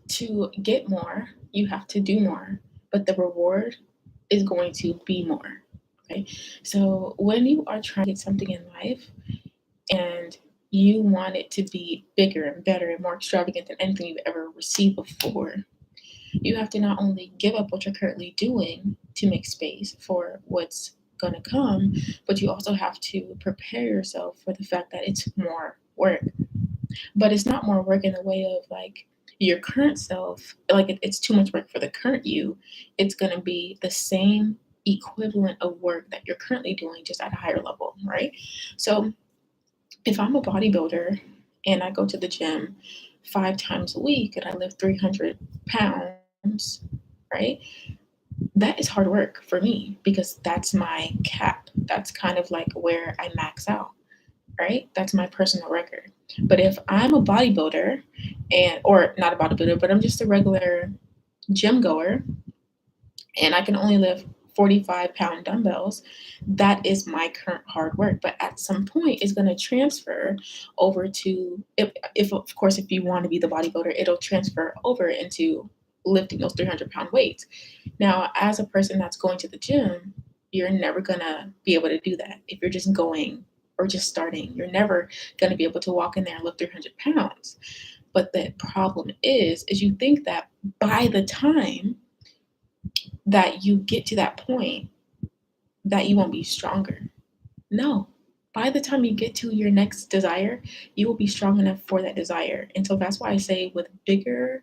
to get more, you have to do more, but the reward is going to be more. Okay. So when you are trying to get something in life and you want it to be bigger and better and more extravagant than anything you've ever received before, you have to not only give up what you're currently doing to make space for what's going to come, but you also have to prepare yourself for the fact that it's more work. But it's not more work in the way of like your current self, like it's too much work for the current you. It's going to be the same equivalent of work that you're currently doing, just at a higher level, right? So if I'm a bodybuilder and I go to the gym 5 times a week and I lift 300 pounds, right? That is hard work for me because that's my cap. That's kind of like where I max out, right? That's my personal record. But if I'm a bodybuilder and or not a bodybuilder, but I'm just a regular gym goer and I can only lift 45-pound dumbbells, that is my current hard work. But at some point, it's going to transfer over to, if of course, if you want to be the bodybuilder, it'll transfer over into lifting those 300-pound weights. Now, as a person that's going to the gym, you're never going to be able to do that. If you're just going or just starting, you're never going to be able to walk in there and lift 300 pounds. But the problem is you think that by the time that you get to that point that you won't be stronger. No. By the time you get to your next desire, you will be strong enough for that desire. And so that's why I say with bigger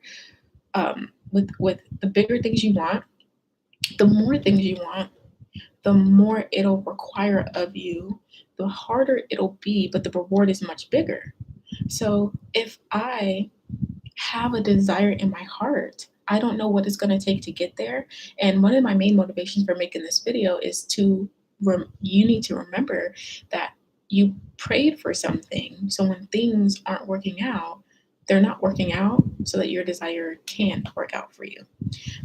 with the bigger things you want, the more things you want, the more it'll require of you, the harder it'll be, but the reward is much bigger. So if I have a desire in my heart, I don't know what it's going to take to get there. And one of my main motivations for making this video is to you need to remember that you prayed for something. So when things aren't working out, they're not working out so that your desire can work out for you.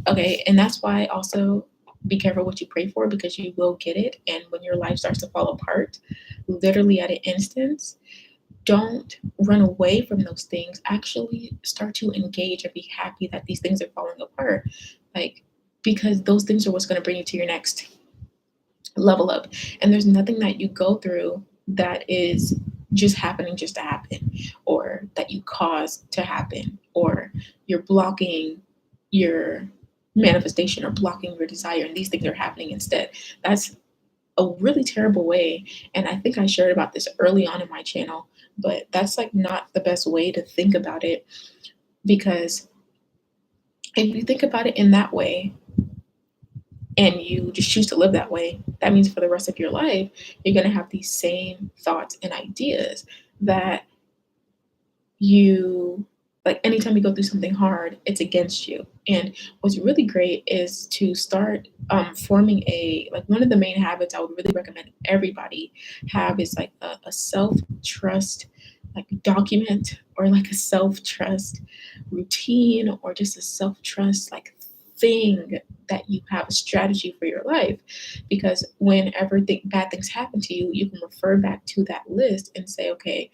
Okay, and that's why also be careful what you pray for because you will get it. And when your life starts to fall apart, literally at an instance, don't run away from those things. Actually start to engage and be happy that these things are falling apart. Like, because those things are what's going to bring you to your next level up. And there's nothing that you go through that is just happening just to happen, or that you cause to happen, or you're blocking your manifestation or blocking your desire and these things are happening instead. That's a really terrible way. And I think I shared about this early on in my channel, but that's like not the best way to think about it, because if you think about it in that way and you just choose to live that way, that means for the rest of your life, you're going to have these same thoughts and ideas that you like anytime you go through something hard, it's against you. And what's really great is to start forming a like one of the main habits I would really recommend everybody have is like a self trust like document, or like a self trust routine, or just a self trust like thing that you have a strategy for your life. Because whenever bad things happen to you, you can refer back to that list and say, okay,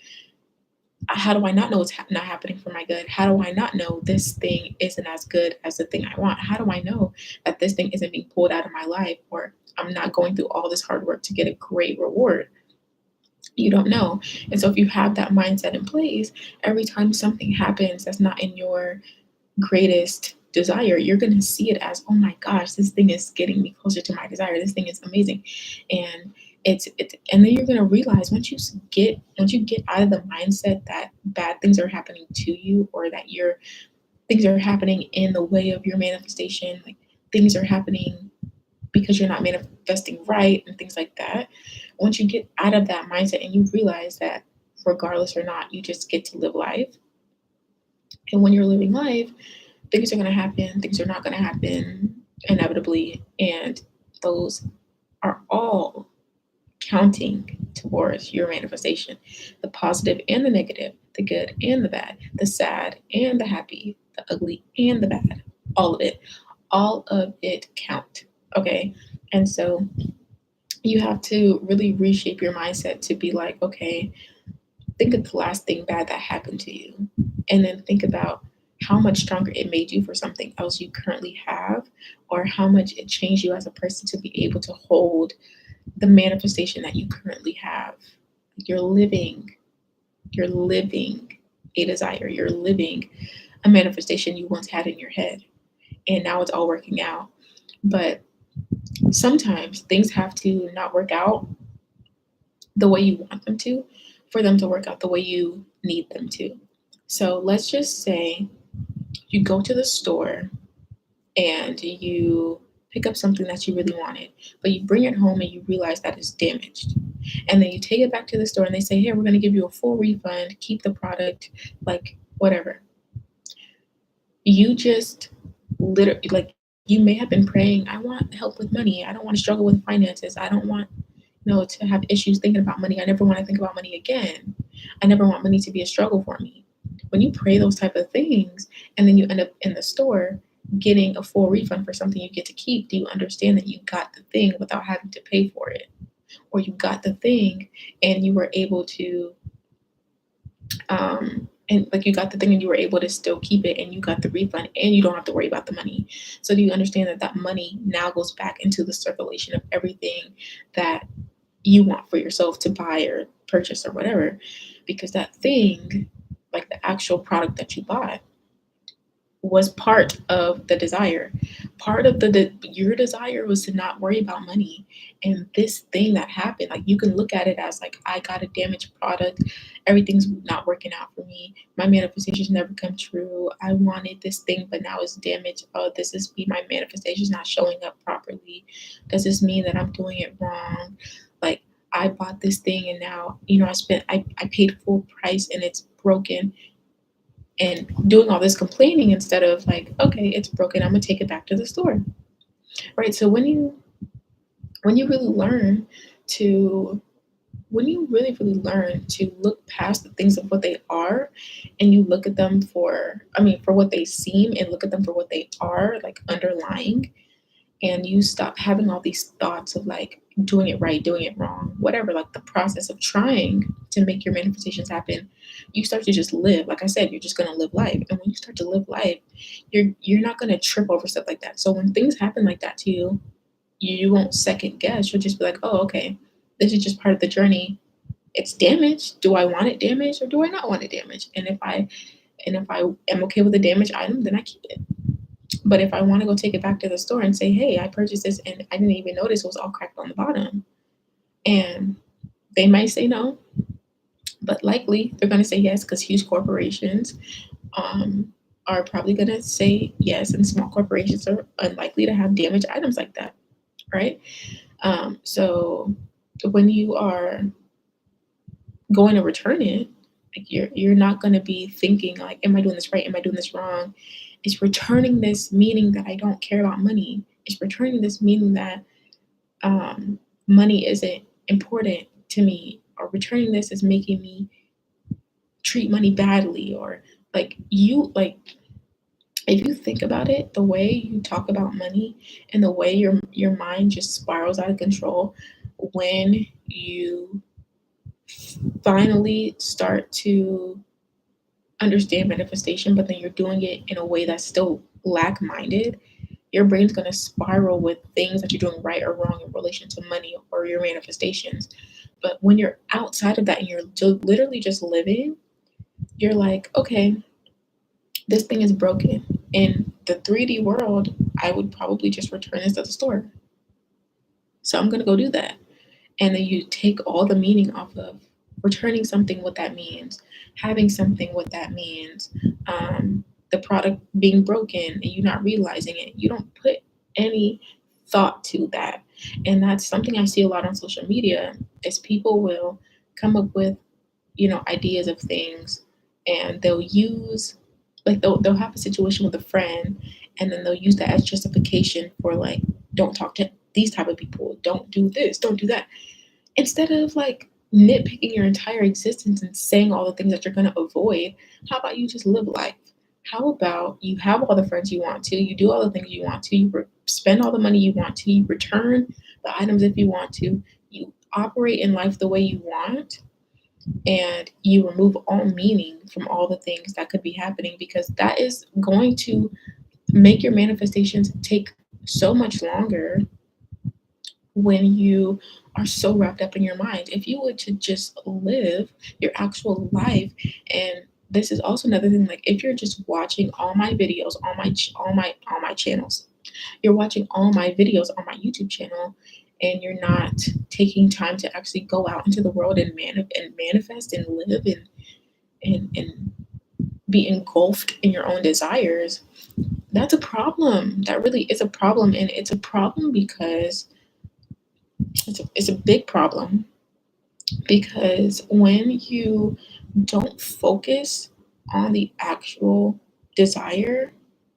how do I not know it's not happening for my good? How do I not know this thing isn't as good as the thing I want? How do I know that this thing isn't being pulled out of my life, or I'm not going through all this hard work to get a great reward? You don't know. And so if you have that mindset in place, every time something happens that's not in your greatest desire, you're going to see it as, oh my gosh, this thing is getting me closer to my desire. This thing is amazing. And and then you're going to realize once you get out of the mindset that bad things are happening to you, or that your things are happening in the way of your manifestation, like things are happening because you're not manifesting right and things like that. Once you get out of that mindset and you realize that regardless or not, you just get to live life. And when you're living life, things are going to happen, things are not going to happen inevitably. And those are all counting towards your manifestation, the positive and the negative, the good and the bad, the sad and the happy, the ugly and the bad, all of it count. Okay. And so you have to really reshape your mindset to be like, okay, think of the last thing bad that happened to you, and then think about how much stronger it made you for something else you currently have, or how much it changed you as a person to be able to hold the manifestation that you currently have. You're living, you're living a desire, you're living a manifestation you once had in your head, and now it's all working out. But sometimes things have to not work out the way you want them to for them to work out the way you need them to. So let's just say you go to the store and you pick up something that you really wanted, but you bring it home and you realize that it's damaged. And then you take it back to the store and they say, "Here, we're going to give you a full refund, keep the product, like whatever." You just literally, like, you may have been praying, "I want help with money. I don't want to struggle with finances. I don't want, to have issues thinking about money. I never want to think about money again. I never want money to be a struggle for me." When you pray those type of things and then you end up in the store getting a full refund for something you get to keep, do you understand that you got the thing without having to pay for it? Or you got the thing and you were able to and like you got the thing and you were able to still keep it and you got the refund and you don't have to worry about the money. So do you understand that that money now goes back into the circulation of everything that you want for yourself to buy or purchase or whatever? Because that thing, like the actual product that you bought, was part of the desire. Part of your desire was to not worry about money. And this thing that happened, like you can look at it as like, I got a damaged product, everything's not working out for me. My manifestations never come true. I wanted this thing, but now it's damaged. Oh, does this mean my manifestation's not showing up properly? Does this mean that I'm doing it wrong? Like I bought this thing and now, I paid full price and it's broken, and doing all this complaining instead of like, okay, it's broken, I'm gonna take it back to the store. Right. So when you really learn to when you really learn to look past the things of what they are, and you look at them for what they seem, and look at them for what they are, like underlying, and you stop having all these thoughts of like doing it right, doing it wrong, whatever, like the process of trying to make your manifestations happen, you start to just live. Like I said, you're just gonna live life. And when you start to live life, you're not gonna trip over stuff like that. So when things happen like that to you, you won't second guess. You'll just be like, oh, okay, this is just part of the journey. It's damaged. Do I want it damaged or do I not want it damaged? And if I am okay with the damaged item, then I keep it. But if I want to go take it back to the store and say, hey, I purchased this and I didn't even notice it was all cracked on the bottom, and they might say no, but likely they're going to say yes because huge corporations are probably going to say yes, and small corporations are unlikely to have damaged items like that, right? So when you are going to return it, like you're not going to be thinking like, am I doing this right? Am I doing this wrong? It's returning this meaning that I don't care about money. It's returning this meaning that money isn't important to me, or returning this is making me treat money badly, or like if you think about it, the way you talk about money and the way your mind just spirals out of control when you finally start to understand manifestation, but then you're doing it in a way that's still lack-minded, your brain's going to spiral with things that you're doing right or wrong in relation to money or your manifestations. But when you're outside of that and you're literally just living, you're like, okay, this thing is broken. In the 3D world, I would probably just return this at the store. So I'm going to go do that. And then you take all the meaning off of returning something, what that means, having something, what that means, the product being broken and you not realizing it. You don't put any thought to that. And that's something I see a lot on social media is people will come up with, ideas of things, and they'll use, like they'll have a situation with a friend, and then they'll use that as justification for like, don't talk to these type of people, don't do this, don't do that. Instead of like nitpicking your entire existence and saying all the things that you're going to avoid, how about you just live life? How about you have all the friends you want to, you do all the things you want to, you spend all the money you want to, you return the items if you want to, you operate in life the way you want, and you remove all meaning from all the things that could be happening, because that is going to make your manifestations take so much longer when you are so wrapped up in your mind. If you were to just live your actual life, and this is also another thing, like if you're just watching all my videos, all my channels, you're watching all my videos on my YouTube channel, and you're not taking time to actually go out into the world and manifest and live and be engulfed in your own desires, that's a problem. That really is a problem, and it's a problem because it's a big problem, because when you don't focus on the actual desire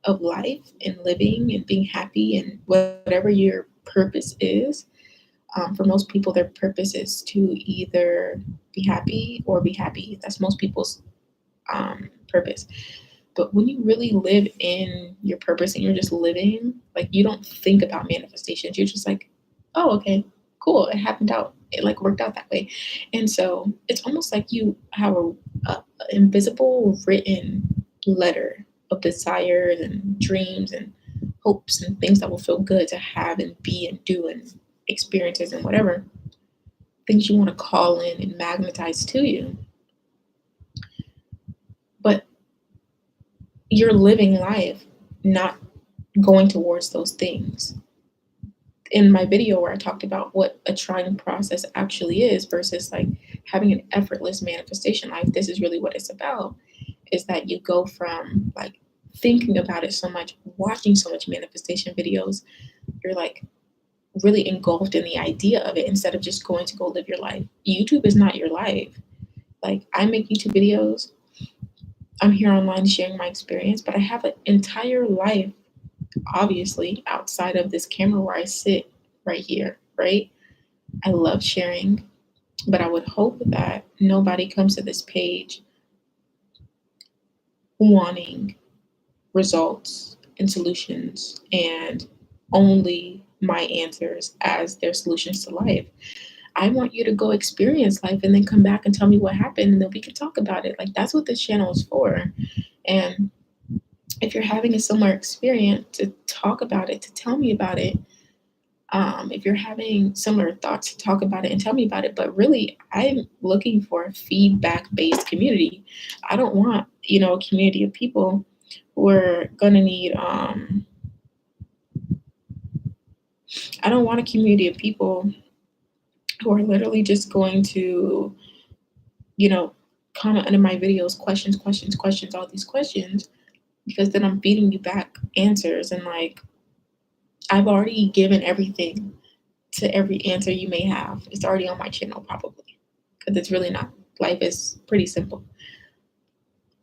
of life and living and being happy and whatever your purpose is, for most people, their purpose is to either be happy or be happy. That's most people's purpose. But when you really live in your purpose and you're just living, like you don't think about manifestations. You're just like, oh, okay, cool. It happened out. It like worked out that way. And so it's almost like you have a invisible written letter of desires and dreams and hopes and things that will feel good to have and be and do and experiences and whatever things you want to call in and magnetize to you. But you're living life not going towards those things. In my video where I talked about what a trying process actually is versus like having an effortless manifestation life, this is really what it's about, is that you go from like thinking about it so much, watching so much manifestation videos, you're like really engulfed in the idea of it instead of just going to go live your life. YouTube is not your life. Like I make YouTube videos, I'm here online sharing my experience, but I have an entire life, obviously, outside of this camera where I sit right here, right? I love sharing, but I would hope that nobody comes to this page wanting results and solutions and only my answers as their solutions to life. I want you to go experience life and then come back and tell me what happened, and then we can talk about it. Like that's what this channel is for. And if you're having a similar experience, to talk about it, to tell me about it. If you're having similar thoughts, to talk about it and tell me about it. But really, I'm looking for a feedback based community. I don't want, a community of people who are going to need, I don't want a community of people who are literally just going to, you know, comment under my videos, questions, questions, questions, all these questions, because then I'm feeding you back answers. And like, I've already given everything to every answer you may have. It's already on my channel, probably, because it's really not. Life is pretty simple.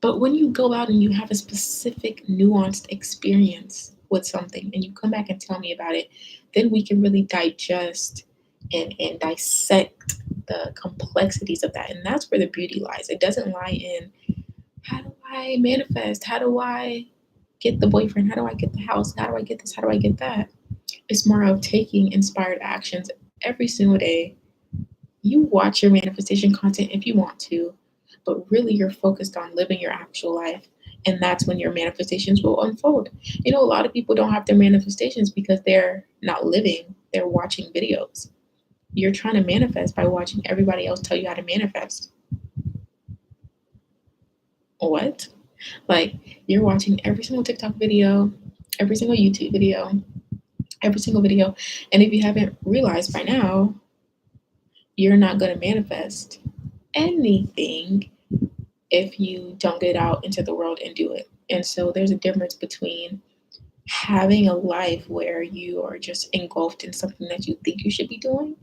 But when you go out and you have a specific, nuanced experience with something and you come back and tell me about it, then we can really digest and dissect the complexities of that. And that's where the beauty lies. It doesn't lie in how do I manifest? How do I get the boyfriend? How do I get the house? How do I get this? How do I get that? It's more of taking inspired actions every single day. You watch your manifestation content if you want to, but really you're focused on living your actual life. And that's when your manifestations will unfold. A lot of people don't have their manifestations because they're not living, they're watching videos. You're trying to manifest by watching everybody else tell you how to manifest. What? Like, you're watching every single TikTok video, every single YouTube video, every single video. And if you haven't realized by now, you're not going to manifest anything if you don't get out into the world and do it. And so there's a difference between having a life where you are just engulfed in something that you think you should be doing,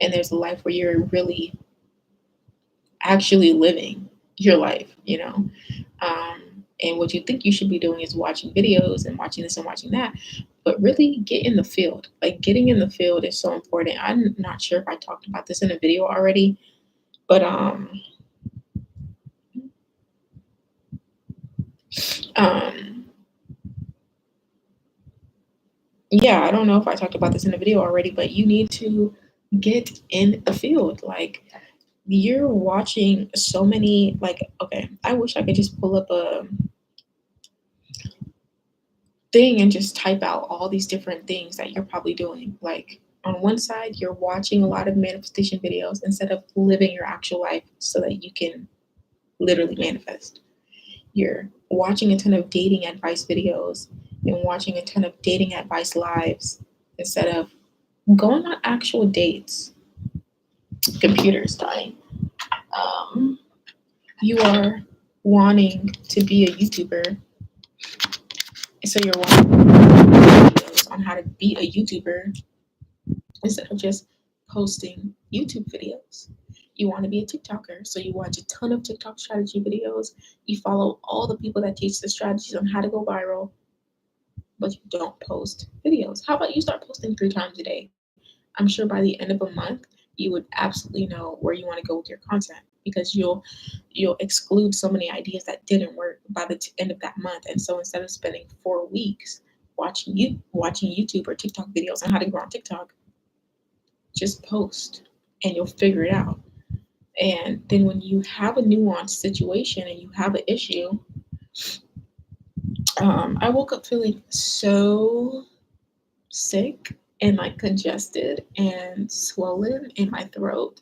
and there's a life where you're really actually living your life. And what you think you should be doing is watching videos and watching this and watching that, but really get in the field. Like, getting in the field is so important. I'm not sure if I talked about this in a video already, but um yeah, I don't know if I talked about this in a video already, but you need to get in the field. Like, you're watching so many, like, okay, I wish I could just pull up a thing and just type out all these different things that you're probably doing. Like, on one side, you're watching a lot of manifestation videos instead of living your actual life so that you can literally manifest. You're watching a ton of dating advice videos and watching a ton of dating advice lives instead of going on actual dates. Computer's dying. Um, you are wanting to be a YouTuber, so you're watching videos on how to be a YouTuber instead of just posting YouTube videos. You want to be a TikToker, so you watch a ton of TikTok strategy videos. You follow all the people that teach the strategies on how to go viral, but you don't post videos. How about you start posting 3 times a day? I'm sure by the end of a month, you would absolutely know where you want to go with your content because you'll exclude so many ideas that didn't work by the end of that month. And so instead of spending 4 weeks watching YouTube or TikTok videos on how to grow on TikTok, just post and you'll figure it out. And then when you have a nuanced situation and you have an issue, I woke up feeling so sick and like congested and swollen in my throat.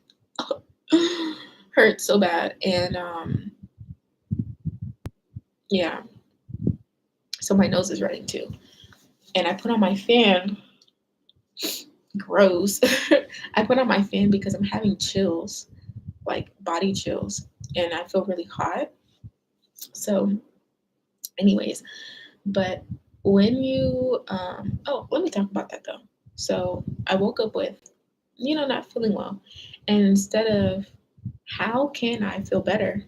Hurt so bad. And yeah, so my nose is running too. And I put on my fan. Gross. I put on my fan because I'm having chills, like body chills, and I feel really hot. So, anyways, but when you, oh, let me talk about that though. So I woke up with, not feeling well. And instead of, how can I feel better?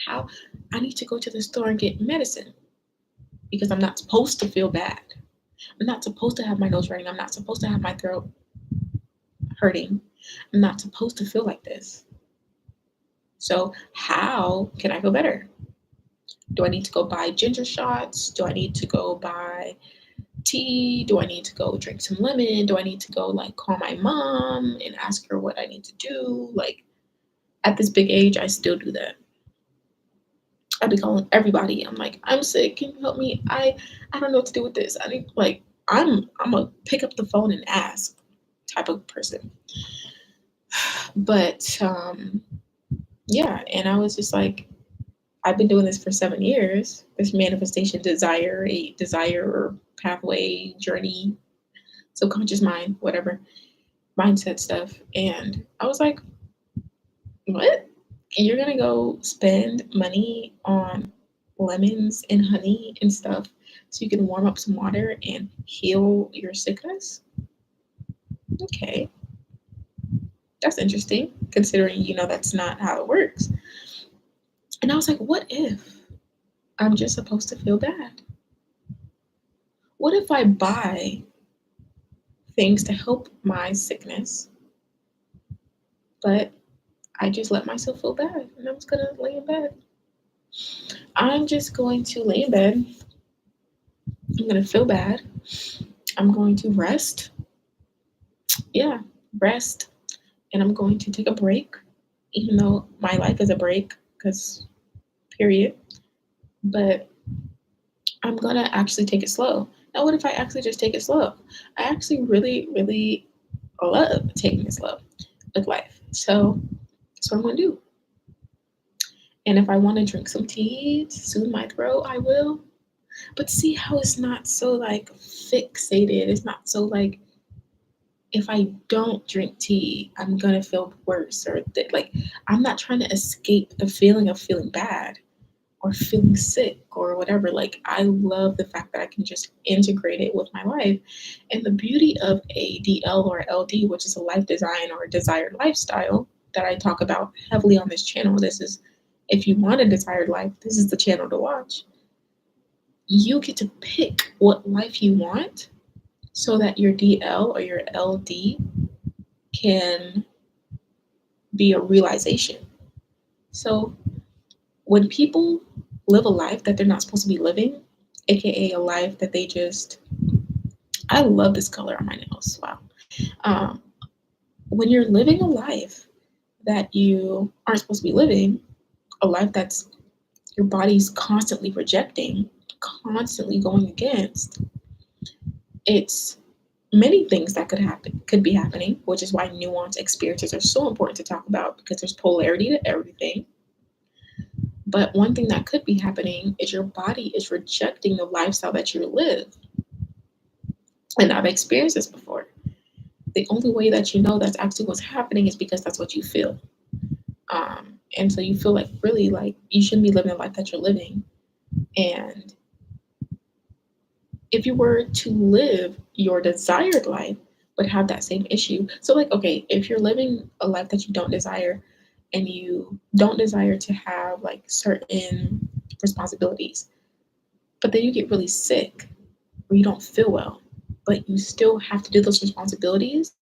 How I need to go to the store and get medicine because I'm not supposed to feel bad. I'm not supposed to have my nose running. I'm not supposed to have my throat hurting. I'm not supposed to feel like this. So, how can I feel better? Do I need to go buy ginger shots? Do I need to go buy tea? Do I need to go drink some lemon? Do I need to go like call my mom and ask her what I need to do? Like, at this big age, I still do that. I'd be calling everybody. I'm like, I'm sick. Can you help me? I don't know what to do with this. I need like I'm a pick up the phone and ask type of person. But yeah, and I was just like, I've been doing this for 7 years. This manifestation desire or pathway journey, subconscious mind, whatever mindset stuff. And I was like, what? You're gonna go spend money on lemons and honey and stuff so you can warm up some water and heal your sickness? Okay, that's interesting considering that's not how it works. And I was like, what if I'm just supposed to feel bad? What if I buy things to help my sickness, but I just let myself feel bad and I'm just gonna lay in bed? I'm just going to lay in bed. I'm gonna feel bad. I'm going to rest. Yeah, rest. And I'm going to take a break, even though my life is a break, because period. But I'm gonna actually take it slow. Now, what if I actually just take it slow? I actually really, really love taking it slow with life. So that's what I'm gonna do. And if I want to drink some tea to soothe my throat, I will. But see how it's not so like fixated. It's not so like, if I don't drink tea, I'm gonna feel worse, or like I'm not trying to escape the feeling of feeling bad or feeling sick or whatever. Like, I love the fact that I can just integrate it with my life. And the beauty of a DL or LD, which is a life design or a desired lifestyle that I talk about heavily on this channel. This is, if you want a desired life, this is the channel to watch. You get to pick what life you want so that your DL or your LD can be a realization. So when people live a life that they're not supposed to be living, aka a life that they just, I love this color on my nails. Wow. Um, when you're living a life that you aren't supposed to be living, a life that's your body's constantly rejecting, constantly going against, it's many things that could be happening, which is why nuanced experiences are so important to talk about because there's polarity to everything. But one thing that could be happening is your body is rejecting the lifestyle that you live. And I've experienced this before. The only way that you know that's actually what's happening is because that's what you feel. And so you feel like really like you shouldn't be living the life that you're living. And if you were to live your desired life, but have that same issue. So, like, okay, if you're living a life that you don't desire and you don't desire to have like certain responsibilities, but then you get really sick or you don't feel well, but you still have to do those responsibilities,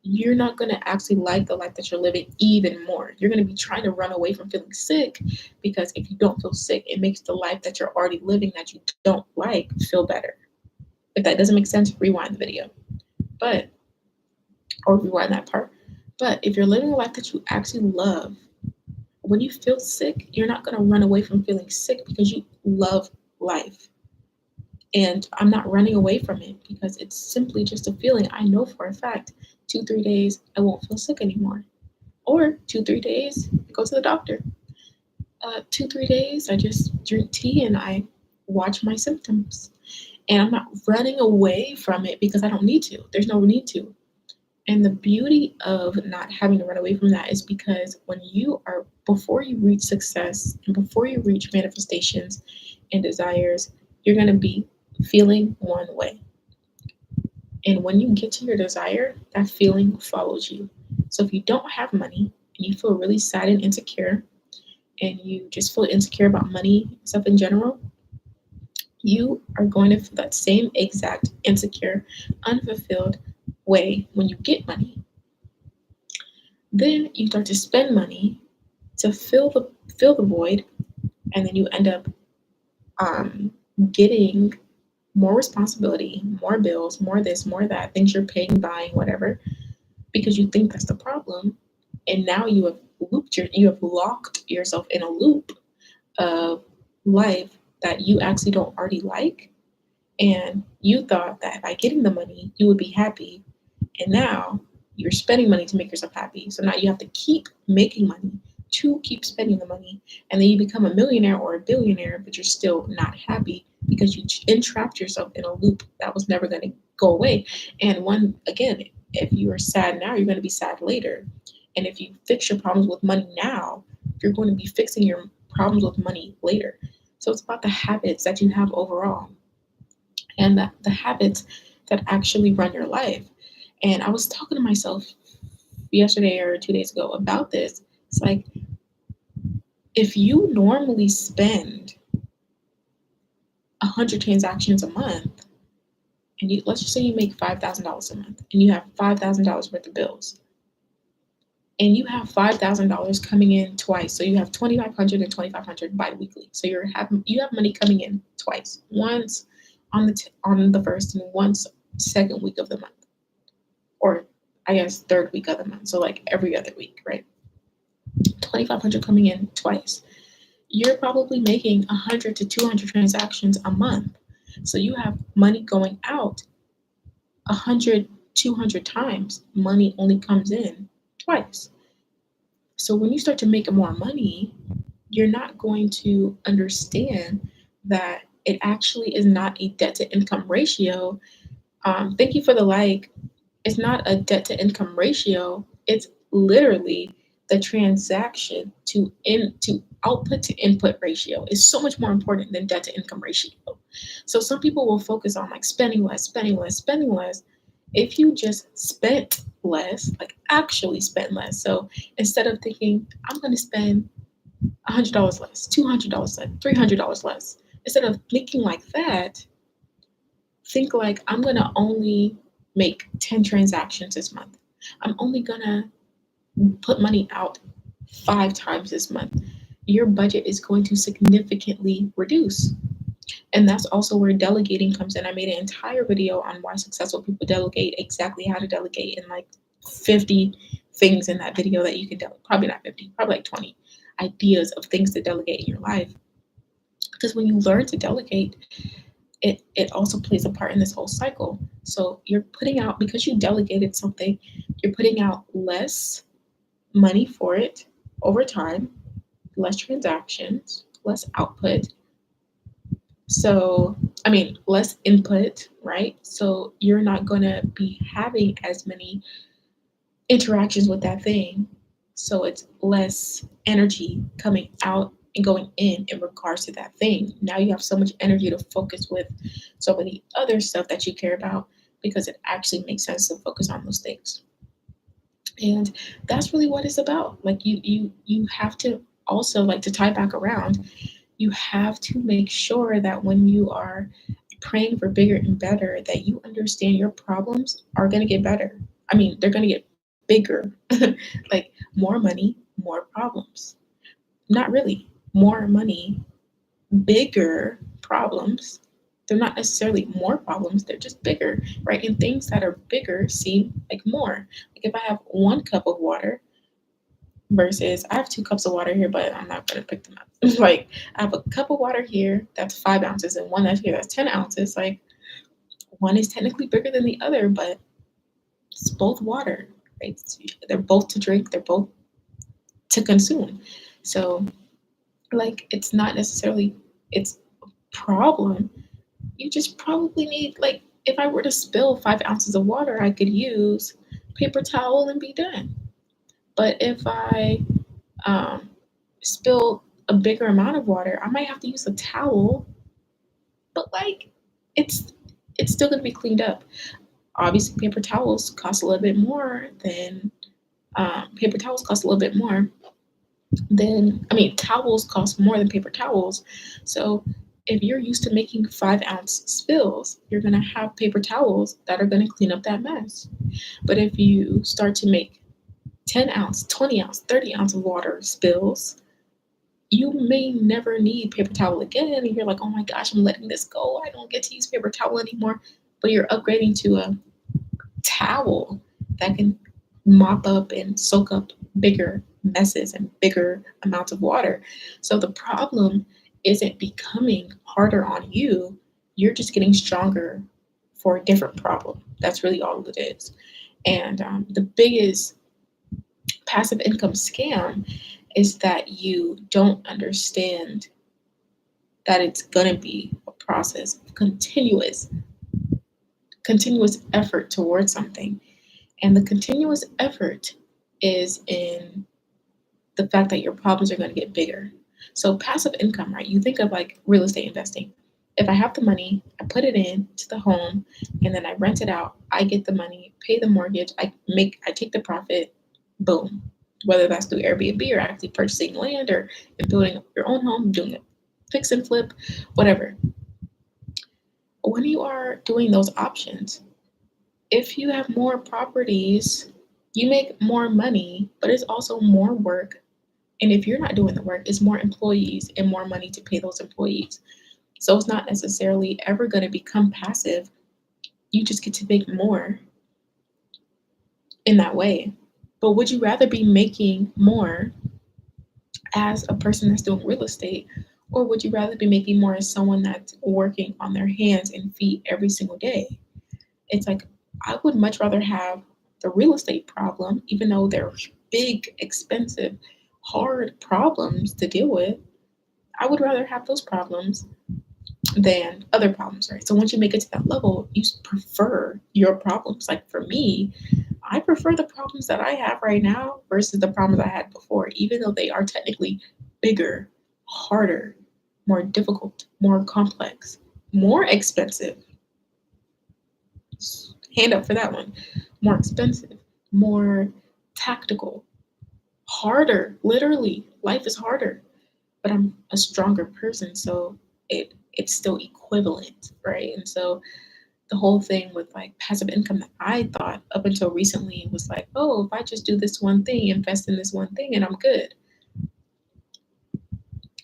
you're not going to actually like the life that you're living even more. You're going to be trying to run away from feeling sick because if you don't feel sick, it makes the life that you're already living that you don't like feel better. If that doesn't make sense, rewind the video. But, or rewind that part. But if you're living a life that you actually love, when you feel sick, you're not going to run away from feeling sick because you love life. And I'm not running away from it because it's simply just a feeling. I know for a fact 2, 3 days, I won't feel sick anymore. Or 2, 3 days, I go to the doctor. 2, 3 days, I just drink tea and I watch my symptoms. And I'm not running away from it because I don't need to. There's no need to. And the beauty of not having to run away from that is because before you reach success and before you reach manifestations and desires, you're going to be feeling one way. And when you get to your desire, that feeling follows you. So if you don't have money and you feel really sad and insecure, and you just feel insecure about money stuff in general, you are going to feel that same exact insecure, unfulfilled way when you get money. Then you start to spend money to fill the void, and then you end up um, getting more responsibility, more bills, more this, more that, things you're paying, buying, whatever, because you think that's the problem. And now you have locked yourself in a loop of life that you actually don't already like. And you thought that by getting the money, you would be happy. And now you're spending money to make yourself happy. So now you have to keep making money to keep spending the money. And then you become a millionaire or a billionaire, but you're still not happy because you entrapped yourself in a loop that was never going to go away. And again, if you are sad now, you're going to be sad later. And if you fix your problems with money now, you're going to be fixing your problems with money later. So it's about the habits that you have overall and the habits that actually run your life. And I was talking to myself yesterday or 2 days ago about this. It's like if you normally spend 100 transactions a month, and let's just say you make $5,000 a month, and you have $5,000 worth of bills, and you have $5,000 coming in twice, so you have 2,500 and 2,500 biweekly. So you have money coming in twice, once on the first and once second week of the month, or I guess third week of the month. So like every other week, right? 2,500 coming in twice. You're probably making 100 to 200 transactions a month. So you have money going out 100, 200 times. Money only comes in twice. So when you start to make more money, you're not going to understand that it actually is not a debt to income ratio. Thank you for the like. It's not a debt to income ratio. It's literally the transaction to output to input ratio is so much more important than debt to income ratio. So some people will focus on like spending less, spending less, spending less. If you just spent less, like actually spent less. So instead of thinking I'm going to spend $100 less, $200 less, $300 less, instead of thinking like that, think like I'm going to only make 10 transactions this month. I'm only going to put money out 5 times this month. Your budget is going to significantly reduce. And that's also where delegating comes in. I made an entire video on why successful people delegate, exactly how to delegate in like 50 things in that video that you can delegate. Probably not 50, probably like 20 ideas of things to delegate in your life. Because when you learn to delegate, it also plays a part in this whole cycle. So you're putting out, because you delegated something, you're putting out less money for it over time, less transactions, less output. So, I mean, less input, right? So you're not going to be having as many interactions with that thing. So it's less energy coming out and going in regards to that thing. Now you have so much energy to focus with so many other stuff that you care about, because it actually makes sense to focus on those things. And that's really what it's about. Like you have to also, like, to tie back around, you have to make sure that when you are praying for bigger and better, that you understand your problems are going to get better. I mean, they're going to get bigger. Like, more money, more problems. Not really. More money, bigger problems. They're not necessarily more problems, they're just bigger, right? And things that are bigger seem like more. Like, if I have 1 cup of water versus I have 2 cups of water here, but I'm not going to pick them up. Like, I have a cup of water here that's 5 ounces, and one that's here that's 10 ounces. Like, one is technically bigger than the other, but it's both water, right? They're both to drink, they're both to consume. So, like, it's not necessarily it's a problem. You just probably need, like, if I were to spill 5 ounces of water, I could use paper towel and be done. But if I um, spill a bigger amount of water, I might have to use a towel, but, like, it's it's still going to be cleaned up. Obviously, paper towels cost a little bit more than, I mean, towels cost more than paper towels. So if you're used to making 5 ounce spills, you're going to have paper towels that are going to clean up that mess. But if you start to make 10 ounce, 20 ounce, 30 ounce of water spills, you may never need paper towel again. And you're like, oh my gosh, I'm letting this go. I don't get to use paper towel anymore. But you're upgrading to a towel that can mop up and soak up bigger messes and bigger amounts of water. So the problem isn't becoming harder on you. You're just getting stronger for a different problem. That's really all it is. And the biggest passive income scam is that you don't understand that it's going to be a process of continuous effort towards something. And the continuous effort is in the fact that your problems are going to get bigger. So passive income, right? You think of like real estate investing. If I have the money, I put it in to the home, and then I rent it out. I get the money, pay the mortgage, I take the profit, boom. Whether that's through Airbnb or actually purchasing land or building your own home, doing a fix and flip, whatever. When you are doing those options, if you have more properties, you make more money, but it's also more work. And if you're not doing the work, it's more employees and more money to pay those employees. So it's not necessarily ever going to become passive. You just get to make more in that way. But would you rather be making more as a person that's doing real estate, or would you rather be making more as someone that's working on their hands and feet every single day? It's like, I would much rather have the real estate problem, even though they're big, expensive, hard problems to deal with. I would rather have those problems than other problems, right? So once you make it to that level, you prefer your problems. Like, for me, I prefer the problems that I have right now versus the problems I had before, even though they are technically bigger, harder, more difficult, more complex, more expensive. Hand up for that one. More expensive, more tactical, harder. Literally, life is harder, but I'm a stronger person, so it's still equivalent, right? And so the whole thing with like passive income that I thought up until recently was like, oh, if I just do this one thing, invest in this one thing, and I'm good.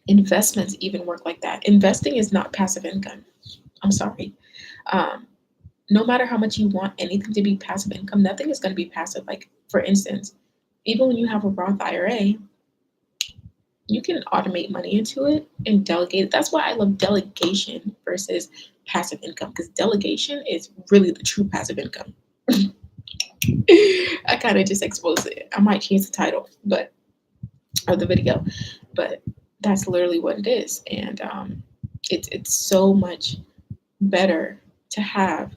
Investments even work like that. Investing is not passive income. I'm sorry. No matter how much you want anything to be passive income, nothing is going to be passive. Like, for instance, even when you have a Roth IRA, you can automate money into it and delegate it. That's why I love delegation versus passive income, because delegation is really the true passive income. I kind of just exposed it. I might change the title, but of the video, but that's literally what it is. And it's so much better to have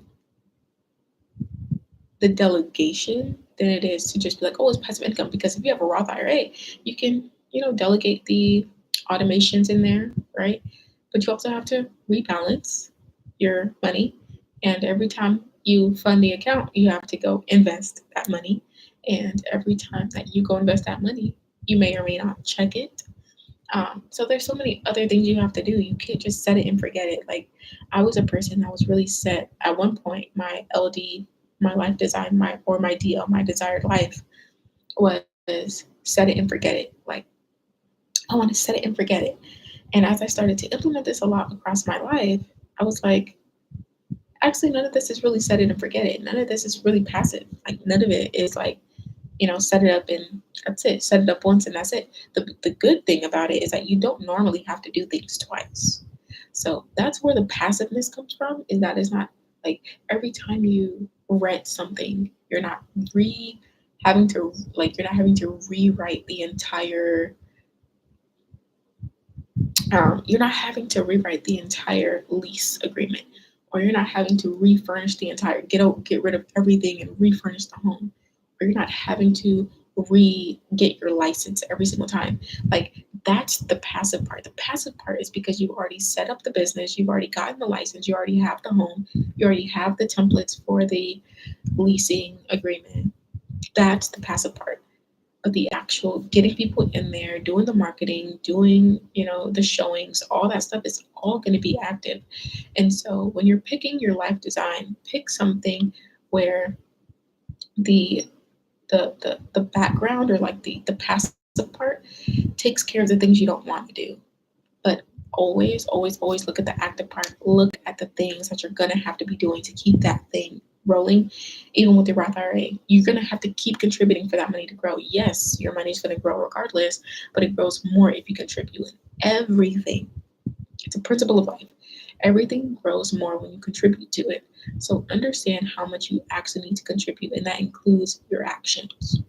the delegation than it is to just be like, oh, it's passive income. Because if you have a Roth IRA, you can, delegate the automations in there, right? But you also have to rebalance your money. And every time you fund the account, you have to go invest that money. And every time that you go invest that money, you may or may not check it. So there's so many other things you have to do. You can't just set it and forget it. Like, I was a person that was really set at one point. My LD, my life design, my DL, my desired life was set it and forget it. Like, I want to set it and forget it. And as I started to implement this a lot across my life, I was like, actually, none of this is really set it and forget it. None of this is really passive. Like, none of it is like, set it up and that's it. Set it up once and that's it. The good thing about it is that you don't normally have to do things twice. So that's where the passiveness comes from, is that it's not like every time you rent something, you're not having to rewrite the entire you're not having to rewrite the entire lease agreement, or you're not having to refurnish the entire get rid of everything and refurnish the home, or you're not having to get your license every single time. Like, that's the passive part. The passive part is because you've already set up the business, you've already gotten the license, you already have the home, you already have the templates for the leasing agreement. That's the passive part. But the actual getting people in there, doing the marketing, doing, the showings, all that stuff is all going to be active. And so when you're picking your life design, pick something where the the background, or like the passive part, takes care of the things you don't want to do. But always, always, always look at the active part. Look at the things that you're gonna have to be doing to keep that thing rolling. Even with your Roth IRA, you're gonna have to keep contributing for that money to grow. Yes, your money's gonna grow regardless, but it grows more if you contribute in everything. It's a principle of life. Everything grows more when you contribute to it. So understand how much you actually need to contribute, and that includes your actions.